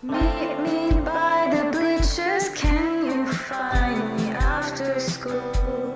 Meet me by the bleachers, can you find me after school?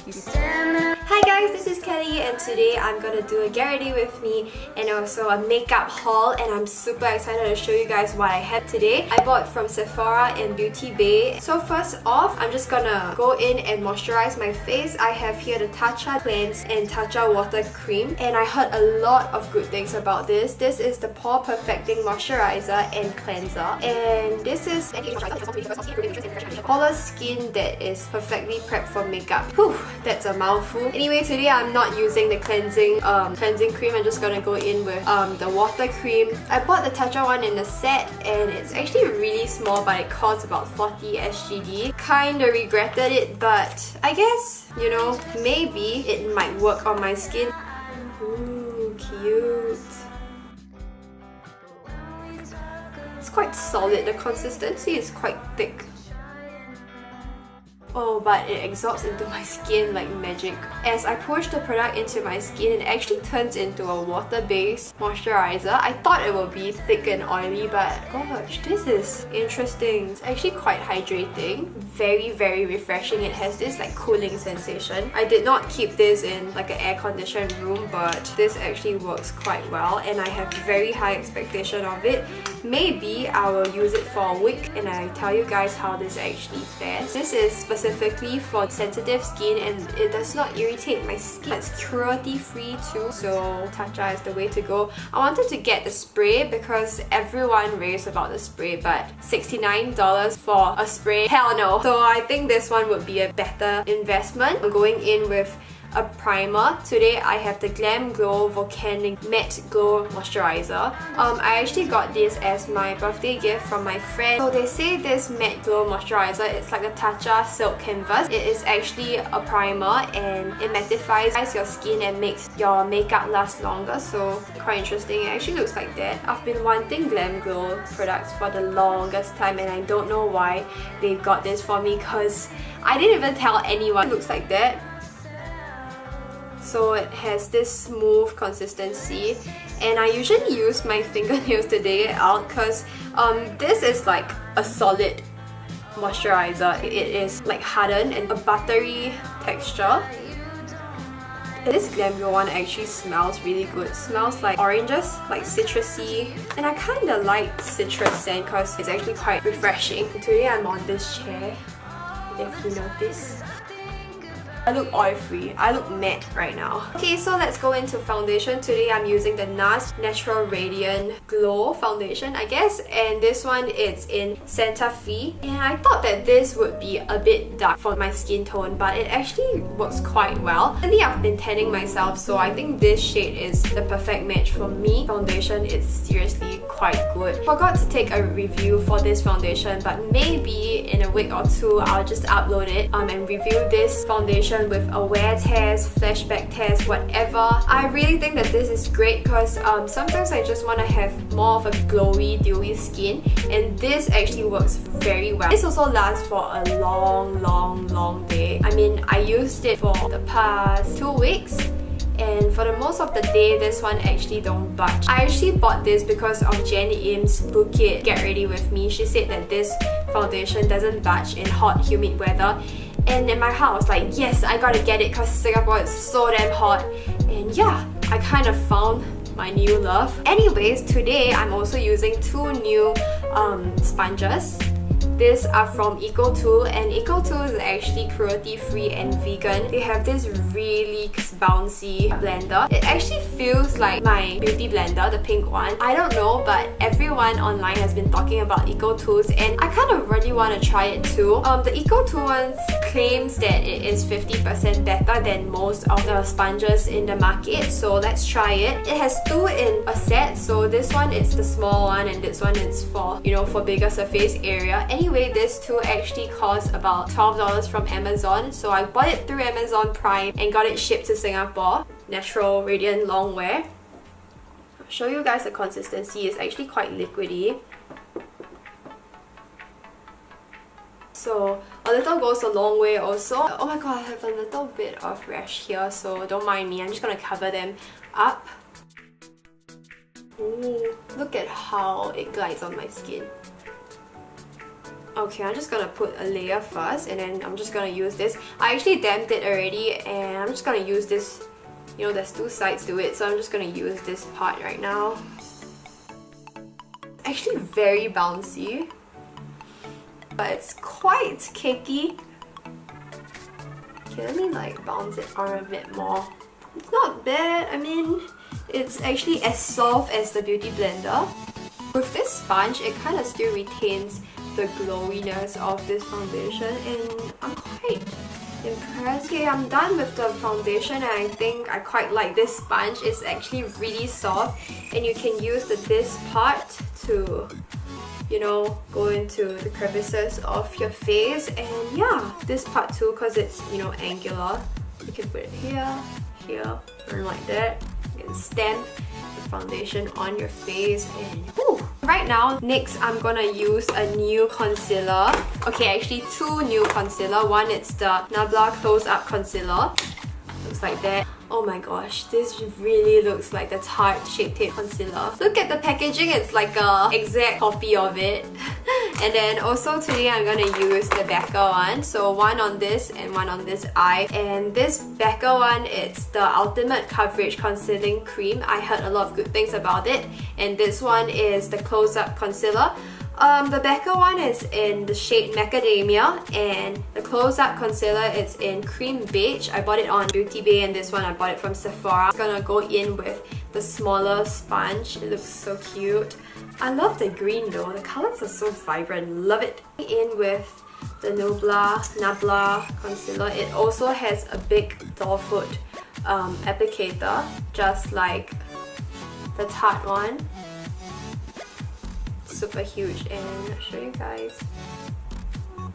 You stand there. Hi guys, this is Kylie and today I'm gonna do a get ready with me and also a makeup haul, and I'm super excited to show you guys what I have today. I bought from Sephora and Beauty Bay. So first off, I'm just gonna go in and moisturize my face. I have here the Tatcha Cleanse and Tatcha Water Cream, and I heard a lot of good things about this. This is the Pore-Perfecting Moisturizer and Cleanser, and this is for the skin that is perfectly prepped for makeup. Whew, that's a mouthful. Anyway, today I'm not using the cleansing cream. I'm just gonna go in with the water cream. I bought the Tatcha one in a set and it's actually really small, but it costs about 40 SGD. Kinda regretted it, but I guess, you know, maybe it might work on my skin. Ooh, cute. It's quite solid. The consistency is quite thick. Oh, but it absorbs into my skin like magic. As I push the product into my skin, it actually turns into a water-based moisturizer. I thought it would be thick and oily, but gosh, this is interesting. It's actually quite hydrating. Very, very refreshing. It has this like cooling sensation. I did not keep this in like an air-conditioned room, but this actually works quite well and I have very high expectation of it. Maybe I will use it for a week and I tell you guys how this actually fares. This is specifically for sensitive skin and it does not irritate my skin. It's cruelty free too, so Tatcha is the way to go. I wanted to get the spray because everyone raves about the spray, but $69 for a spray? Hell no! So I think this one would be a better investment. I'm going in with a primer. Today I have the Glamglow Volcanic Matte Glow Moisturizer. I actually got this as my birthday gift from my friend. So they say this Matte Glow Moisturizer, it's like a Tatcha Silk Canvas. It is actually a primer and it mattifies your skin and makes your makeup last longer, so quite interesting. It actually looks like that. I've been wanting Glamglow products for the longest time and I don't know why they got this for me because I didn't even tell anyone. It looks like that. So it has this smooth consistency and I usually use my fingernails to dig it out because this is like a solid moisturizer. It is like hardened and a buttery texture. This Glamglow one actually smells really good. It smells like oranges, like citrusy, and I kinda like citrus scent because it's actually quite refreshing. Today I'm on this chair, if you notice. I look oil-free. I look matte right now. Okay, so let's go into foundation. Today I'm using the Nars Natural Radiant Glow Foundation, I guess. And this one is in Santa Fe. And I thought that this would be a bit dark for my skin tone, but it actually works quite well. Lately I've been tanning myself, so I think this shade is the perfect match for me. Foundation is seriously quite good. Forgot to take a review for this foundation, but maybe in a week or two I'll just upload it and review this foundation with a wear test, flashback test, whatever. I really think that this is great because sometimes I just want to have more of a glowy, dewy skin, and this actually works very well. This also lasts for a long day. I mean, I used it for the past 2 weeks and for the most of the day, this one actually don't budge. I actually bought this because of Jenny Im's Bouquet Get Ready With Me. She said that this foundation doesn't budge in hot, humid weather. And in my heart I was like, yes, I gotta get it because Singapore is so damn hot. And yeah, I kind of found my new love. Anyways, today I'm also using two new sponges. These are from EcoTool, and EcoTool is actually cruelty-free and vegan. They have this really bouncy blender. It actually feels like my beauty blender, the pink one. I don't know, but everyone online has been talking about EcoTools and I kind of really want to try it too. The EcoTool one claims that it is 50% better than most of the sponges in the market, so let's try it. It has two in a set, so this one is the small one and this one is for, you know, for bigger surface area. Anyway, this two actually cost about $12 from Amazon, so I bought it through Amazon Prime and got it shipped to Singapore. Natural Radiant Longwear. I'll show you guys the consistency. It's actually quite liquidy. So a little goes a long way also. Oh my god, I have a little bit of rash here, so don't mind me. I'm just gonna cover them up. Ooh, look at how it glides on my skin. Okay, I'm just gonna put a layer first and then I'm just gonna use this. I actually damped it already and I'm just gonna use this. You know, there's two sides to it, so I'm just gonna use this part right now. Actually very bouncy, but it's quite cakey. Okay, let me like bounce it on a bit more. It's not bad. I mean, it's actually as soft as the Beauty Blender. With this sponge, it kind of still retains the glowiness of this foundation and I'm quite impressed. Okay, I'm done with the foundation and I think I quite like this sponge. It's actually really soft and you can use this part to, you know, go into the crevices of your face, and yeah, this part too, because it's, you know, angular. You can put it here, here, and like that. You can stamp the foundation on your face and whew. Right now, next I'm gonna use a new concealer. Okay, actually two new concealer. One is the Nabla Close Up Concealer. Looks like that. Oh my gosh, this really looks like the Tarte Shape Tape Concealer. Look at the packaging, it's like a exact copy of it. And then also today I'm gonna use the Becca one. So one on this and one on this eye. And this Becca one, it's the Ultimate Coverage Concealing Cream. I heard a lot of good things about it. And this one is the Close Up Concealer. The Becca one is in the shade Macadamia, and the Close Up Concealer is in Creme Beige. I bought it on Beauty Bay, and this one I bought it from Sephora. I'm gonna go in with the smaller sponge. It looks so cute. I love the green though. The colors are so vibrant. Love it. In with the Nabla Concealer. It also has a big doll foot applicator, just like the Tarte one. Super huge, and I'll show you guys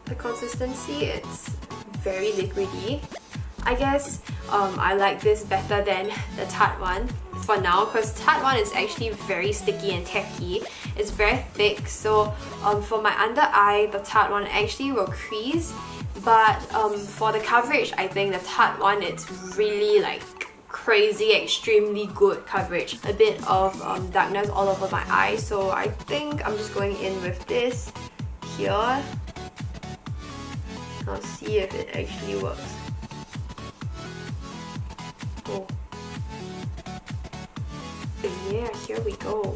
the consistency. It's very liquidy. I guess I like this better than the Tarte one for now, because Tarte one is actually very sticky and tacky. It's very thick, so for my under eye, the Tarte one actually will crease, but for the coverage, I think the Tarte one, it's really like crazy, extremely good coverage. A bit of darkness all over my eye, so I think I'm just going in with this here. I'll see if it actually works. Oh. Yeah, here we go.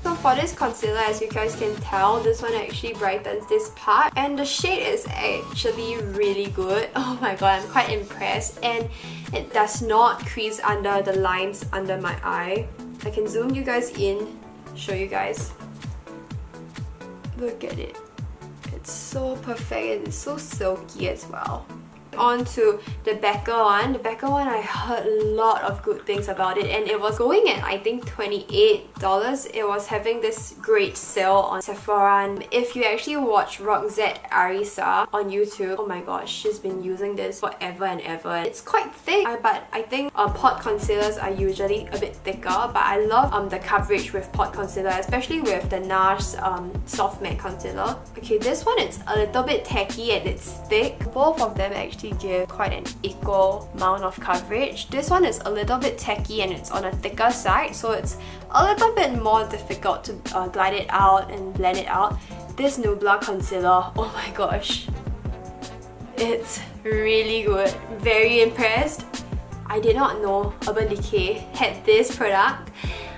So for this concealer, as you guys can tell, this one actually brightens this part, and the shade is actually really good. Oh my god, I'm quite impressed, and it does not crease under the lines under my eye. I can zoom you guys in, show you guys. Look at it. It's so perfect and it's so silky as well. On to the Becca one. The Becca one, I heard a lot of good things about it, and it was going at I think $28. It was having this great sale on Sephora, and if you actually watch Roxette Arisa on YouTube, oh my gosh, she's been using this forever and ever. It's quite thick, but I think pot concealers are usually a bit thicker, but I love the coverage with pot concealer, especially with the Nars Soft Matte Concealer. Okay, this one, it's a little bit tacky and it's thick. Both of them actually give quite an equal amount of coverage. This one is a little bit tacky and it's on a thicker side, so it's a little bit more difficult to glide it out and blend it out. This Nubla concealer, oh my gosh, it's really good. Very impressed. I did not know Urbandecay had this product.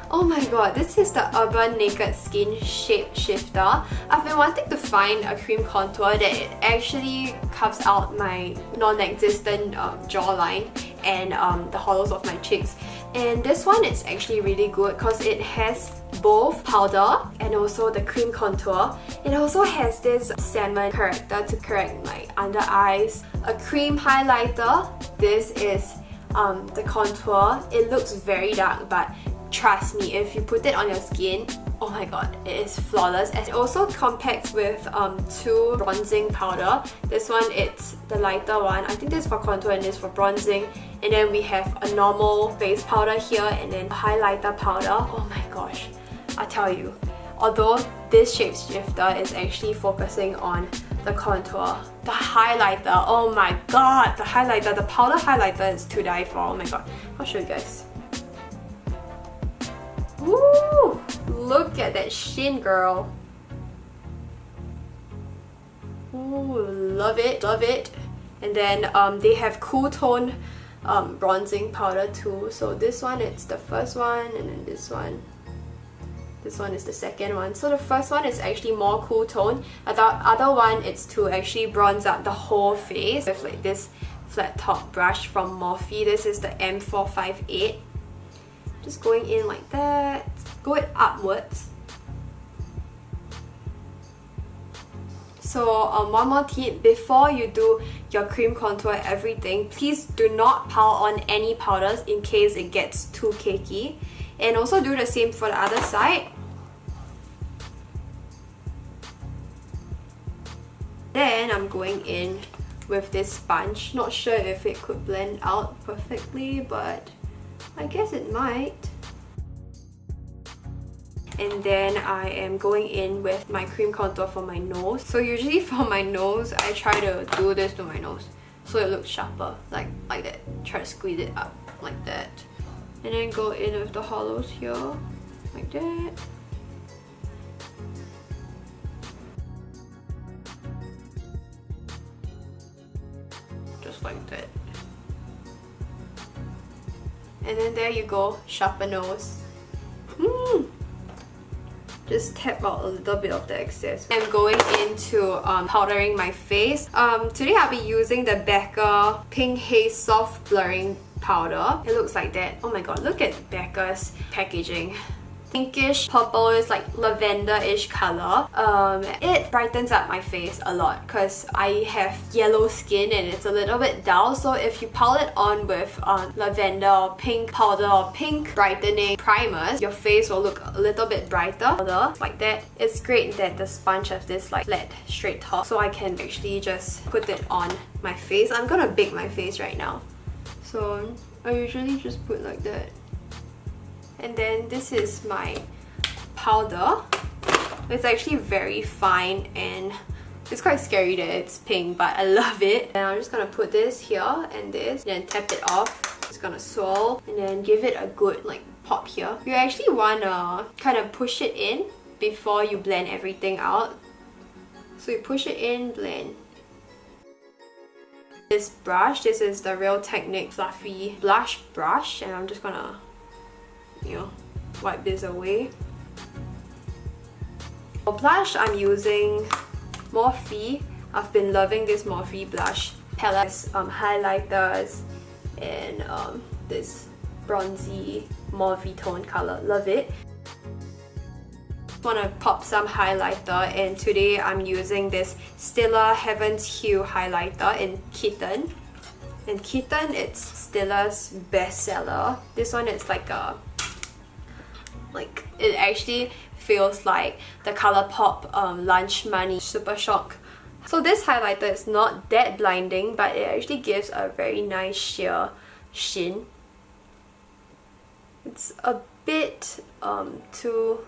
Oh my god, this is the Urban Naked Skin Shapeshifter. I've been wanting to find a cream contour that actually carves out my non-existent jawline and the hollows of my cheeks. And this one is actually really good because it has both powder and also the cream contour. It also has this salmon corrector to correct my under eyes. A cream highlighter. This is the contour. It looks very dark, but trust me, if you put it on your skin, oh my god, it is flawless. And it also compacts with two bronzing powder. This one, it's the lighter one. I think this is for contour and this for bronzing. And then we have a normal face powder here and then a highlighter powder. Oh my gosh, I tell you, although this shapeshifter is actually focusing on the contour, the highlighter. Oh my god, the highlighter, the powder highlighter is to die for. Oh my god. I'll show you guys. Woo! Look at that sheen, girl. Ooh, love it, love it. And then they have cool tone bronzing powder too. So this one, it's the first one, and then this one is the second one. So the first one is actually more cool tone. The other one, it's to actually bronze up the whole face with like this flat top brush from Morphe. This is the M458. Just going in like that, go it upwards. So one more tip, before you do your cream contour everything, please do not pile on any powders in case it gets too cakey. And also do the same for the other side. Then I'm going in with this sponge. Not sure if it could blend out perfectly, but I guess it might. And then I am going in with my cream contour for my nose. So usually for my nose, I try to do this to my nose so it looks sharper, like that. Try to squeeze it up like that. And then go in with the hollows here, like that. Just like that. And then there you go, sharper nose. Just tap out a little bit of the excess. I'm going into powdering my face. Today I'll be using the Becca Pink Haze Soft Blurring Powder. It looks like that. Oh my god, look at Becca's packaging. Pinkish, purplish, like lavender-ish color. It brightens up my face a lot because I have yellow skin and it's a little bit dull. So if you pile it on with lavender or pink powder or pink brightening primers, your face will look a little bit brighter. Like that. It's great that the sponge has this like flat, straight top, so I can actually just put it on my face. I'm gonna bake my face right now, so I usually just put like that. And then this is my powder. It's actually very fine and it's quite scary that it's pink, but I love it. And I'm just gonna put this here and this, and then tap it off. Just gonna swirl and then give it a good like pop here. You actually wanna kind of push it in before you blend everything out. So you push it in, blend. This brush, this is the Real Technique Fluffy Blush Brush, and I'm just gonna wipe this away. For blush, I'm using Morphe. I've been loving this Morphe blush palette. Highlighters and this bronzy Morphe tone color. Love it. Want to pop some highlighter, and today I'm using this Stila Heaven's Hue Highlighter in Kitten. And Kitten, it's Stila's bestseller. This one is like a it actually feels like the ColourPop Lunch Money Super Shock. So this highlighter is not that blinding, but it actually gives a very nice sheer sheen. It's a bit too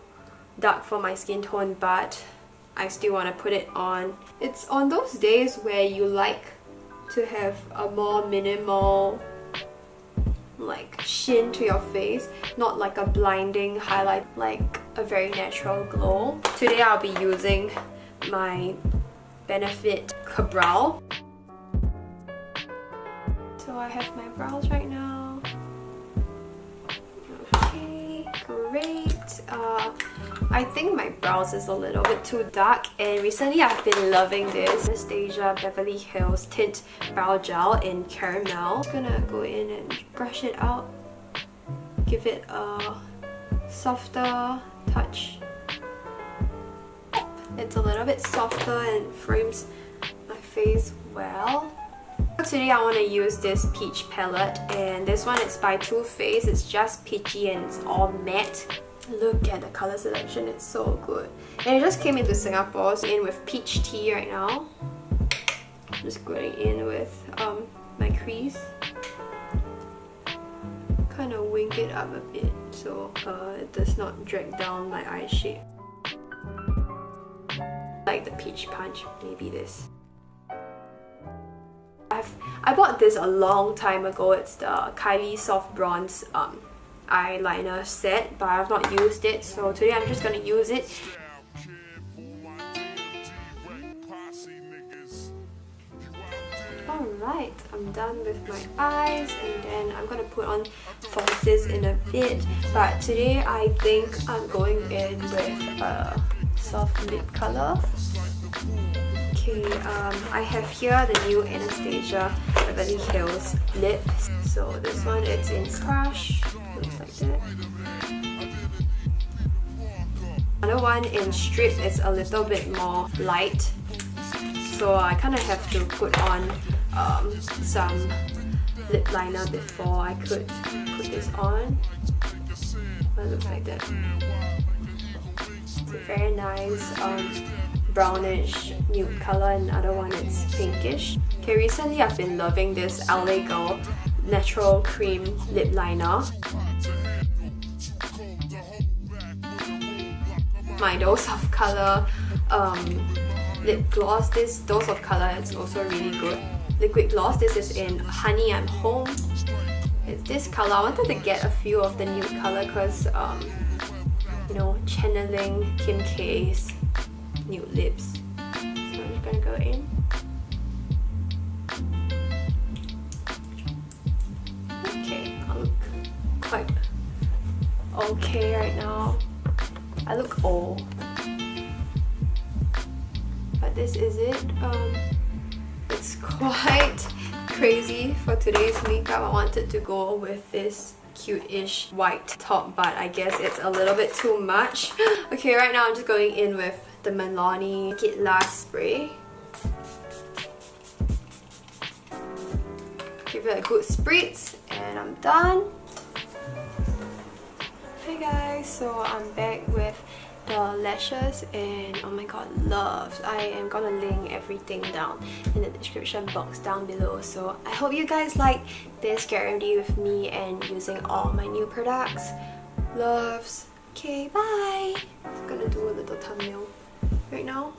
dark for my skin tone, but I still want to put it on. It's on those days where you like to have a more minimal like sheen to your face, not like a blinding highlight, like a very natural glow. Today I'll be using my Benefit Brow. So I have my brows right now. Okay, great. I think my brows is a little bit too dark, and recently I've been loving this Anastasia Beverly Hills Tint Brow Gel in Caramel. I'm just gonna go in and brush it out, give it a softer touch. It's a little bit softer and frames my face well. Today I want to use this peach palette, and this one is by Toofaced. It's just peachy and it's all matte. Look at the color selection, it's so good. And it just came into Singapore, so I'm in with peach tea right now. Just going in with my crease. Kind of wing it up a bit so it does not drag down my eye shape. Like the peach punch, maybe this. I bought this a long time ago. It's the Kylie Soft Bronze eyeliner set, but I've not used it, so today I'm just gonna use it. Alright, I'm done with my eyes, and then I'm gonna put on falsies in a bit, but today I think I'm going in with a soft lip color. Okay, I have here the new Anastasia Beverly Hills lips. So this one, it's in Crush, looks like that. Another one in Strip is a little bit more light, so I kind of have to put on some lip liner before I could put this on. It looks like that. It's a very nice brownish nude color, and the other one is pinkish. Okay, recently I've been loving this LA Girl Natural Cream lip liner. My Dose of Color lip gloss. This Dose of Color is also really good. Liquid gloss, this is in Honey I'm Home. It's this color. I wanted to get a few of the nude color because you know, channeling Kim K's nude lips. So I'm just gonna go in. Okay, I look quite okay right now. I look old, but this is it. It's quite crazy for today's makeup. I wanted to go with this cute-ish white top, but I guess it's a little bit too much. Okay, right now I'm just going in with the Milani Make It Last spray. Give it a good spritz, and I'm done. Hey guys, so I'm back with the lashes, and oh my god, loves. I am gonna link everything down in the description box down below. So I hope you guys like this get ready with me and using all my new products. Loves. Okay, bye. I'm gonna do a little thumbnail right now.